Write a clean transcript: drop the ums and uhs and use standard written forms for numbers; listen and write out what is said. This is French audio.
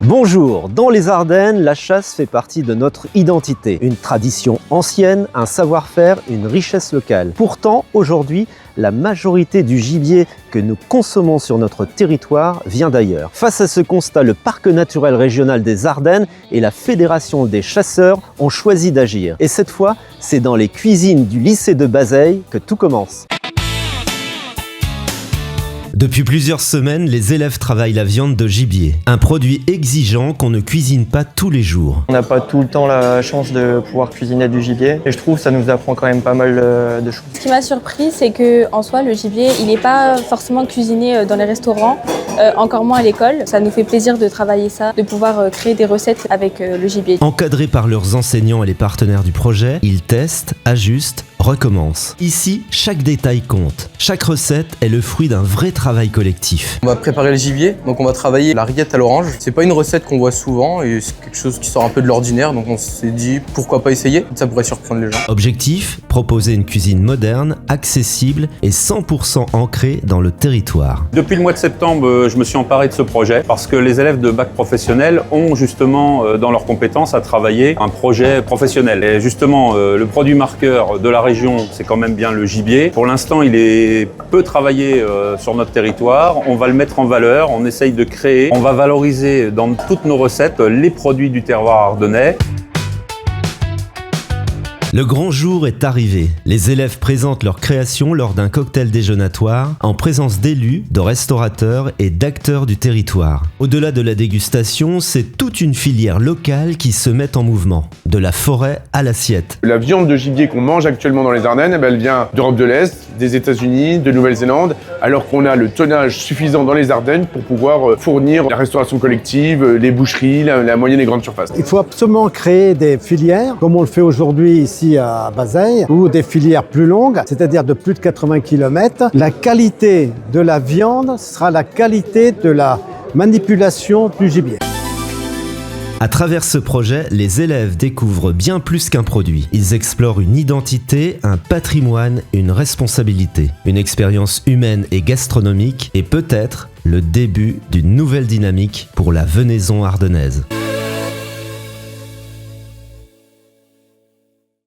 Bonjour, dans les Ardennes, la chasse fait partie de notre identité. Une tradition ancienne, un savoir-faire, une richesse locale. Pourtant, aujourd'hui, la majorité du gibier que nous consommons sur notre territoire vient d'ailleurs. Face à ce constat, le Parc naturel régional des Ardennes et la Fédération des chasseurs ont choisi d'agir. Et cette fois, c'est dans les cuisines du lycée de Bazeilles que tout commence. Depuis plusieurs semaines, les élèves travaillent la viande de gibier, un produit exigeant qu'on ne cuisine pas tous les jours. On n'a pas tout le temps la chance de pouvoir cuisiner du gibier et je trouve que ça nous apprend quand même pas mal de choses. Ce qui m'a surpris, c'est qu'en soi, le gibier, il n'est pas forcément cuisiné dans les restaurants, encore moins à l'école. Ça nous fait plaisir de travailler ça, de pouvoir créer des recettes avec le gibier. Encadrés par leurs enseignants et les partenaires du projet, ils testent, ajustent, recommencent. Ici, chaque détail compte. Chaque recette est le fruit d'un vrai travail collectif. On va préparer le gibier, donc on va travailler la rillette à l'orange. C'est pas une recette qu'on voit souvent et c'est quelque chose qui sort un peu de l'ordinaire, donc on s'est dit pourquoi pas essayer, ça pourrait surprendre les gens. Objectif, proposer une cuisine moderne, accessible et 100% ancrée dans le territoire. Depuis le mois de septembre, je me suis emparé de ce projet parce que les élèves de bac professionnel ont justement dans leurs compétences à travailler un projet professionnel. Et justement, le produit marqueur de la région, c'est quand même bien le gibier. Pour l'instant, il est peu travaillé sur notre territoire. On va le mettre en valeur, on essaye de créer, on va valoriser dans toutes nos recettes les produits du terroir ardennais. Le grand jour est arrivé. Les élèves présentent leur création lors d'un cocktail déjeunatoire en présence d'élus, de restaurateurs et d'acteurs du territoire. Au-delà de la dégustation, c'est toute une filière locale qui se met en mouvement, de la forêt à l'assiette. La viande de gibier qu'on mange actuellement dans les Ardennes, elle vient d'Europe de l'Est, des États-Unis, de Nouvelle-Zélande, alors qu'on a le tonnage suffisant dans les Ardennes pour pouvoir fournir la restauration collective, les boucheries, la moyenne et grande surface. Il faut absolument créer des filières, comme on le fait aujourd'hui ici à Bazeilles, ou des filières plus longues, c'est-à-dire de plus de 80 km. La qualité de la viande sera la qualité de la manipulation du gibier. À travers ce projet, les élèves découvrent bien plus qu'un produit. Ils explorent une identité, un patrimoine, une responsabilité, une expérience humaine et gastronomique et peut-être le début d'une nouvelle dynamique pour la venaison ardennaise.